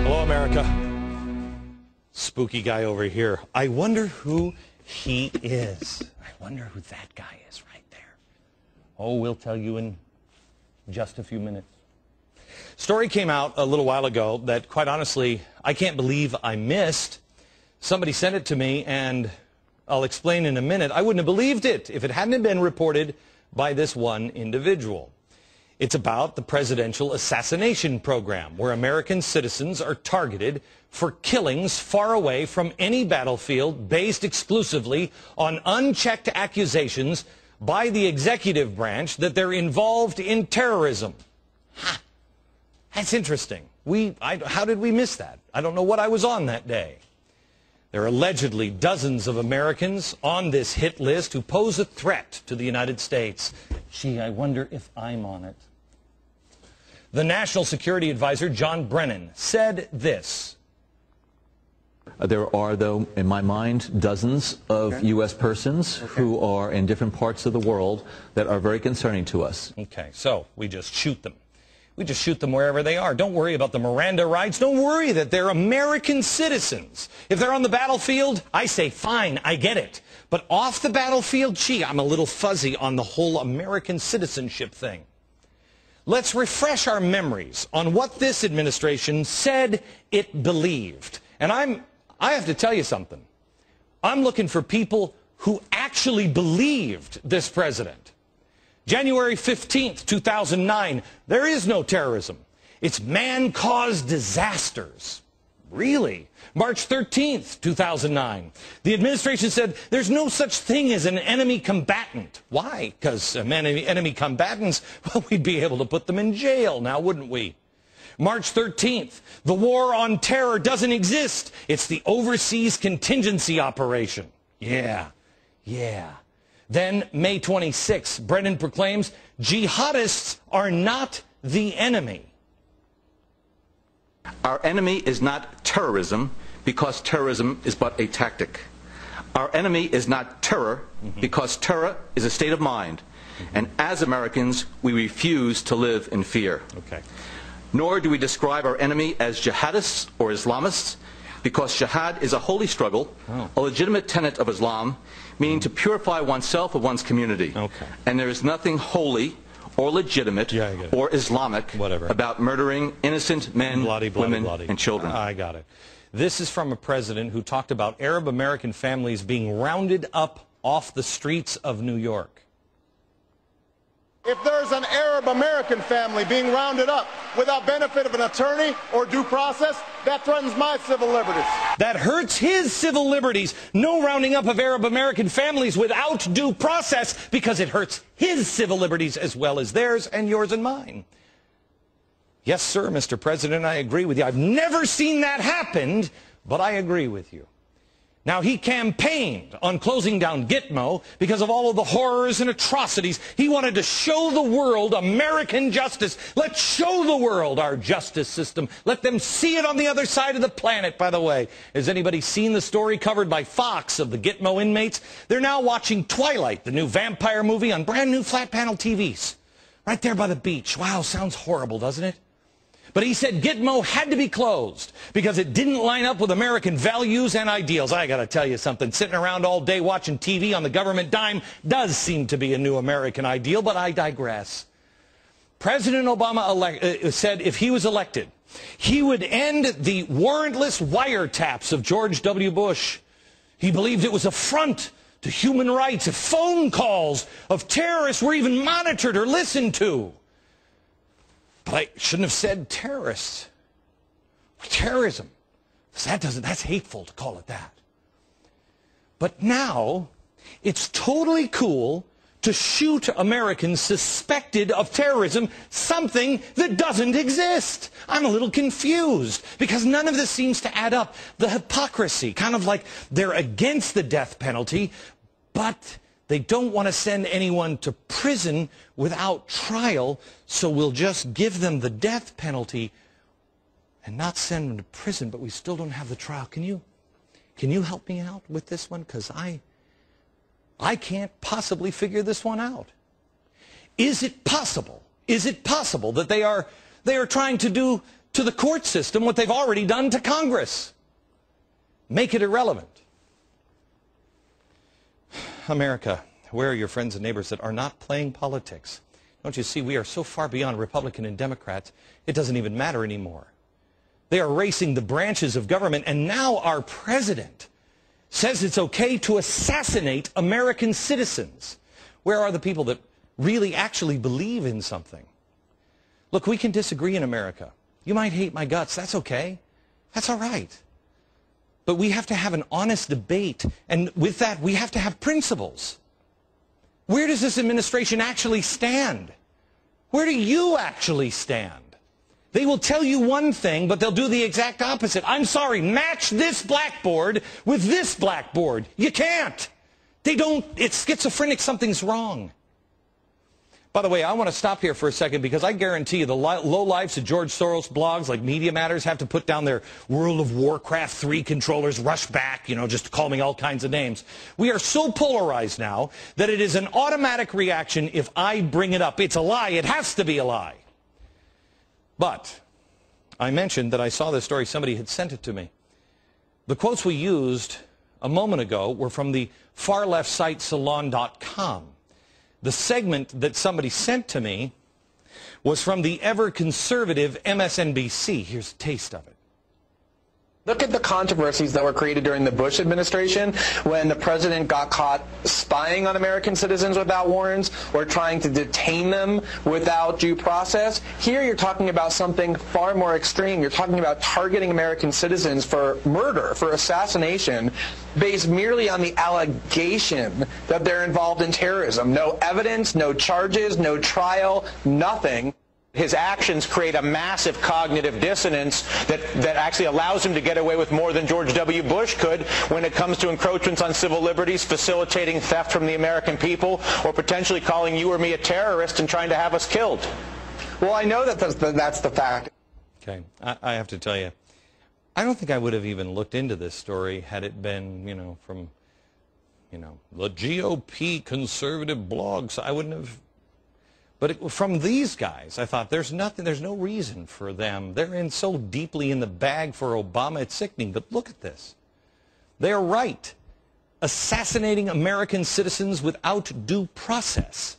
Hello, America. Spooky guy over here. I wonder who he is. I wonder who that guy is right there. Oh, we'll tell you in just a few minutes. Story came out a little while ago that, quite honestly, I can't believe I missed. Somebody sent it to me, and I'll explain in a minute. I wouldn't have believed it if it hadn't been reported by this one individual. It's about the presidential assassination program, where American citizens are targeted for killings far away from any battlefield based exclusively on unchecked accusations by the executive branch that they're involved in terrorism. Ha! That's interesting. How did we miss that? I don't know what I was on that day. There are allegedly dozens of Americans on this hit list who pose a threat to the United States. Gee, I wonder if I'm on it. The National Security Advisor, John Brennan, said this. There are, though, in my mind, dozens of U.S. persons who are in different parts of the world that are very concerning to us. Okay, so we just shoot them. We just shoot them wherever they are. Don't worry about the Miranda rights. Don't worry that they're American citizens. If they're on the battlefield, I say, fine, I get it. But off the battlefield, gee, I'm a little fuzzy on the whole American citizenship thing. Let's refresh our memories on what this administration said it believed. And I have to tell you something. I'm looking for people who actually believed this president. January 15th, 2009, there is no terrorism. It's man-caused disasters. Really? March 13th, 2009, the administration said there's no such thing as an enemy combatant. Why? Because enemy combatants, well, we'd be able to put them in jail now, wouldn't we? March 13th, the war on terror doesn't exist. It's the overseas contingency operation. Yeah. Then, May 26th, Brennan proclaims jihadists are not the enemy. Our enemy is not terrorism because terrorism is but a tactic. Our enemy is not terror because terror is a state of mind. And as Americans, we refuse to live in fear. Okay. Nor do we describe our enemy as jihadists or Islamists, because jihad is a holy struggle, a legitimate tenet of Islam, meaning to purify oneself of one's community. Okay. And there is nothing holy or legitimate or Islamic about murdering innocent men, women, and children. I got it. This is from a president who talked about Arab American families being rounded up off the streets of New York. If there's an Arab American family being rounded up without benefit of an attorney or due process, that threatens my civil liberties. That hurts his civil liberties. No rounding up of Arab American families without due process, because it hurts his civil liberties as well as theirs and yours and mine. Yes, sir, Mr. President, I agree with you. I've never seen that happen, but I agree with you. Now, he campaigned on closing down Gitmo because of all of the horrors and atrocities. He wanted to show the world American justice. Let's show the world our justice system. Let them see it on the other side of the planet, by the way. Has anybody seen the story covered by Fox of the Gitmo inmates? They're now watching Twilight, the new vampire movie, on brand new flat panel TVs. Right there by the beach. Wow, sounds horrible, doesn't it? But he said Gitmo had to be closed because it didn't line up with American values and ideals. I got to tell you something. Sitting around all day watching TV on the government dime does seem to be a new American ideal, but I digress. President Obama said if he was elected, he would end the warrantless wiretaps of George W. Bush. He believed it was an affront to human rights if phone calls of terrorists were even monitored or listened to. But I shouldn't have said terrorists. Terrorism. That's hateful to call it that. But now, it's totally cool to shoot Americans suspected of terrorism, something that doesn't exist. I'm a little confused because none of this seems to add up. The hypocrisy, kind of like they're against the death penalty, but they don't want to send anyone to prison without trial, so we'll just give them the death penalty and not send them to prison, but we still don't have the trial. Can you help me out with this one? Because I can't possibly figure this one out. Is it possible that they are trying to do to the court system what they've already done to Congress. Make it irrelevant. America, where are your friends and neighbors that are not playing politics? Don't you see, we are so far beyond Republican and Democrats, it doesn't even matter anymore. They are racing the branches of government, and now our president says it's okay to assassinate American citizens. Where are the people that really actually believe in something? Look, we can disagree in America. You might hate my guts. That's okay. That's all right. But we have to have an honest debate, and with that, we have to have principles. Where does this administration actually stand? Where do you actually stand? They will tell you one thing, but they'll do the exact opposite. I'm sorry, match this blackboard with this blackboard. You can't. They don't. It's schizophrenic. Something's wrong. By the way, I want to stop here for a second because I guarantee you the lowlifes of George Soros blogs like Media Matters have to put down their World of Warcraft 3 controllers, rush back, just to call me all kinds of names. We are so polarized now that it is an automatic reaction if I bring it up. It's a lie. It has to be a lie. But I mentioned that I saw this story. Somebody had sent it to me. The quotes we used a moment ago were from the far-left site Salon.com. The segment that somebody sent to me was from the ever-conservative MSNBC. Here's a taste of it. Look at the controversies that were created during the Bush administration when the president got caught spying on American citizens without warrants or trying to detain them without due process. Here you're talking about something far more extreme. You're talking about targeting American citizens for murder, for assassination, based merely on the allegation that they're involved in terrorism. No evidence, no charges, no trial, nothing. His actions create a massive cognitive dissonance that actually allows him to get away with more than George W. Bush could when it comes to encroachments on civil liberties, facilitating theft from the American people, or potentially calling you or me a terrorist and trying to have us killed. Well, I know that that's the fact. Okay, I have to tell you, I don't think I would have even looked into this story had it been, from, the GOP conservative blogs. I wouldn't have. But from these guys, I thought there's no reason for them. They're in so deeply in the bag for Obama, it's sickening. But look at this. They're right. Assassinating American citizens without due process.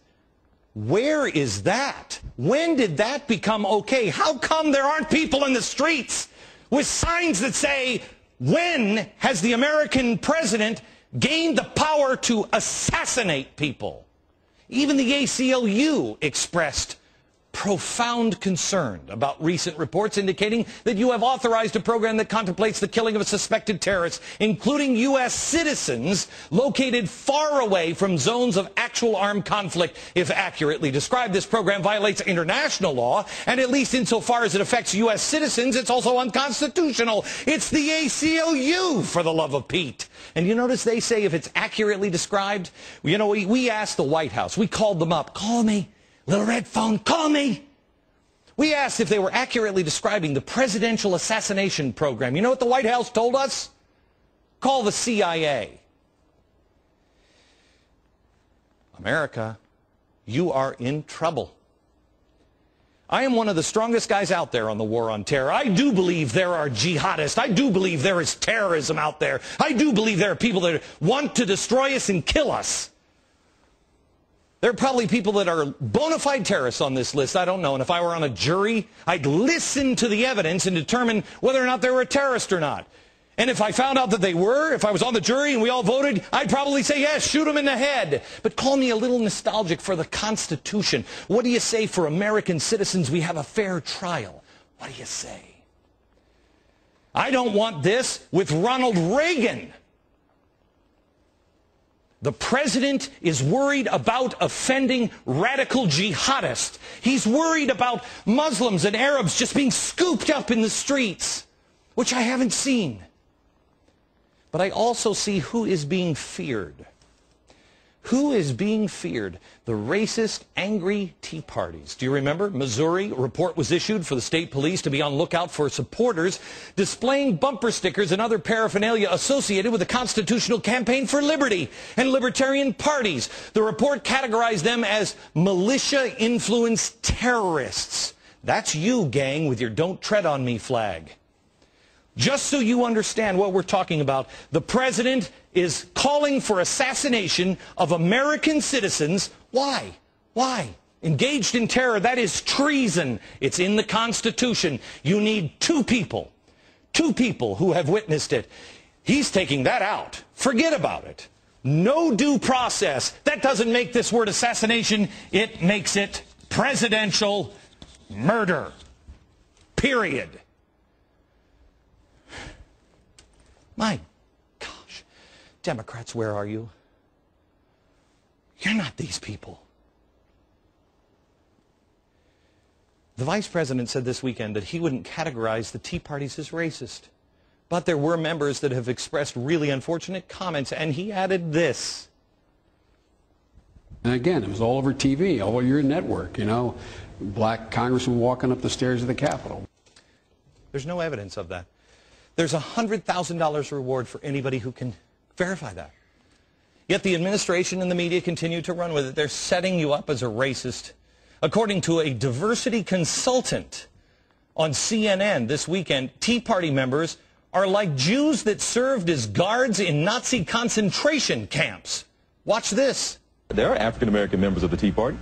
Where is that? When did that become okay? How come there aren't people in the streets with signs that say, when has the American president gained the power to assassinate people? Even the ACLU expressed profound concern about recent reports indicating that you have authorized a program that contemplates the killing of a suspected terrorist, including U.S. citizens located far away from zones of actual armed conflict. If accurately described, this program violates international law, and at least insofar as it affects U.S. citizens, it's also unconstitutional. It's the ACLU, for the love of Pete. And you notice they say if it's accurately described, we asked the White House, we called them up, call me. Little red phone, call me. We asked if they were accurately describing the presidential assassination program. You know what the White House told us? Call the CIA. America, you are in trouble. I am one of the strongest guys out there on the war on terror. I do believe there are jihadists. I do believe there is terrorism out there. I do believe there are people that want to destroy us and kill us. There are probably people that are bona fide terrorists on this list. I don't know. And if I were on a jury, I'd listen to the evidence and determine whether or not they were a terrorist or not. And if I found out that they were, if I was on the jury and we all voted, I'd probably say, yes, shoot them in the head. But call me a little nostalgic for the Constitution. What do you say for American citizens? We have a fair trial. What do you say? I don't want this with Ronald Reagan. The president is worried about offending radical jihadists. He's worried about Muslims and Arabs just being scooped up in the streets, which I haven't seen. But I also see who is being feared. Who is being feared? The racist, angry Tea Parties. Do you remember? Missouri, a report was issued for the state police to be on lookout for supporters displaying bumper stickers and other paraphernalia associated with the Constitutional Campaign for Liberty and libertarian parties. The report categorized them as militia-influenced terrorists. That's you, gang, with your "Don't Tread on Me" flag. Just so you understand what we're talking about, the president is calling for assassination of American citizens. Why? Why? Engaged in terror, that is treason. It's in the Constitution. You need two people who have witnessed it. He's taking that out. Forget about it. No due process. That doesn't make this word assassination. It makes it presidential murder. Period. My gosh. Democrats, where are you? You're not these people. The vice president said this weekend that he wouldn't categorize the Tea Parties as racist. But there were members that have expressed really unfortunate comments, and he added this. And again, it was all over TV, all over your network, you know, black congressman walking up the stairs of the Capitol. There's no evidence of that. There's a $100,000 reward for anybody who can verify that. Yet the administration and the media continue to run with it. They're setting you up as a racist. According to a diversity consultant on CNN this weekend, Tea Party members are like Jews that served as guards in Nazi concentration camps. Watch this. There are African-American members of the Tea Party.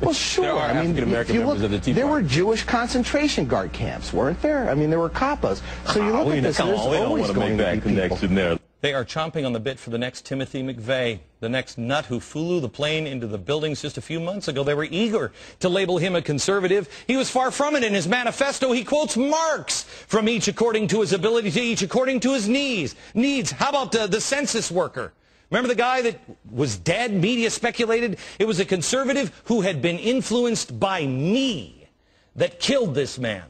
Well, sure. There are African-American members of the Tea Party. There were Jewish concentration guard camps, weren't there? I mean, there were kappas. So you look at this, there's always going to be connection there. They are chomping on the bit for the next Timothy McVeigh, the next nut who flew the plane into the buildings just a few months ago. They were eager to label him a conservative. He was far from it. In his manifesto, he quotes Marx, from each according to his ability to each according to his needs. How about the census worker? Remember the guy that was dead? Media speculated it was a conservative who had been influenced by me that killed this man.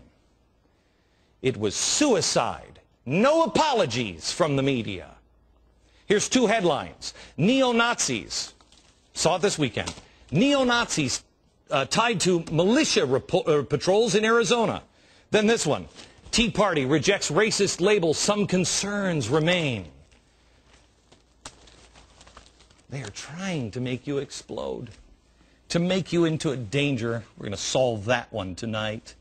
It was suicide. No apologies from the media. Here's two headlines. Neo-Nazis. Saw it this weekend. Neo-Nazis tied to militia patrols in Arizona. Then this one. Tea Party rejects racist label. Some concerns remain. They are trying to make you explode, to make you into a danger. We're going to solve that one tonight.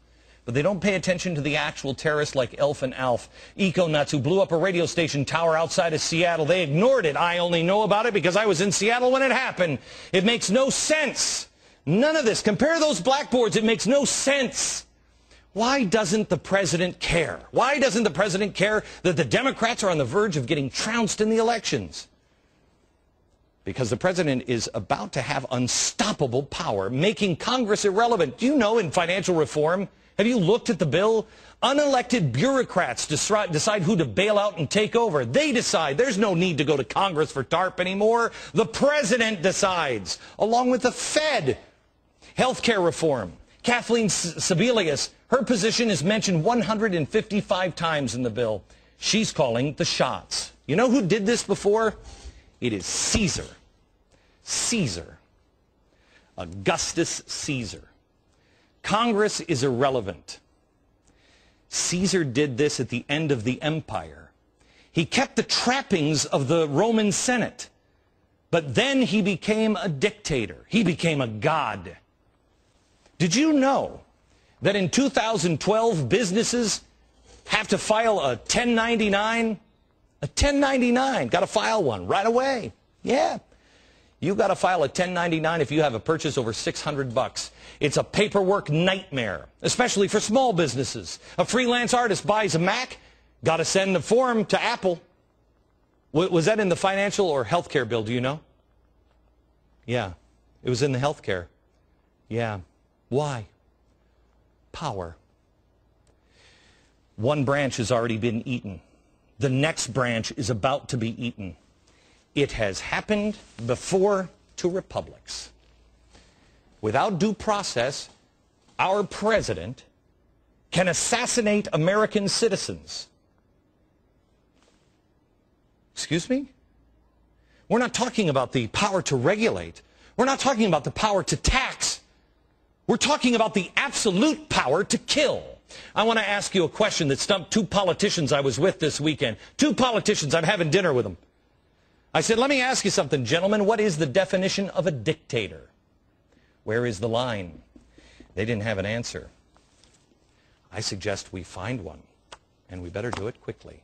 But they don't pay attention to the actual terrorists like Elf and Alf, eco-nuts who blew up a radio station tower outside of Seattle. They ignored it. I only know about it because I was in Seattle when it happened. It makes no sense. None of this. Compare those blackboards. It makes no sense. Why doesn't the president care? Why doesn't the president care that the Democrats are on the verge of getting trounced in the elections? Because the president is about to have unstoppable power, making Congress irrelevant. Do you know in financial reform, have you looked at the bill? Unelected bureaucrats decide who to bail out and take over. They decide. There's no need to go to Congress for TARP anymore. The president decides, along with the Fed. Healthcare reform. Kathleen Sebelius, her position is mentioned 155 times in the bill. She's calling the shots. You know who did this before? It is Caesar. Caesar. Augustus Caesar. Congress is irrelevant. Caesar did this at the end of the empire. He kept the trappings of the Roman Senate, but then he became a dictator. He became a god. Did you know that in 2012 businesses have to file a 1099? A 1099, got to file one right away. Yeah. You got to file a 1099 if you have a purchase over $600. It's a paperwork nightmare, especially for small businesses. A freelance artist buys a Mac, got to send the form to Apple. Was that in the financial or healthcare bill, do you know? Yeah, it was in the healthcare. Yeah. Why? Power. One branch has already been eaten. The next branch is about to be eaten. It has happened before to republics. Without due process, our president can assassinate American citizens. Excuse me? We're not talking about the power to regulate. We're not talking about the power to tax. We're talking about the absolute power to kill. I want to ask you a question that stumped two politicians I was with this weekend. Two politicians, I'm having dinner with them. I said, let me ask you something, gentlemen. What is the definition of a dictator? Where is the line? They didn't have an answer. I suggest we find one, and we better do it quickly.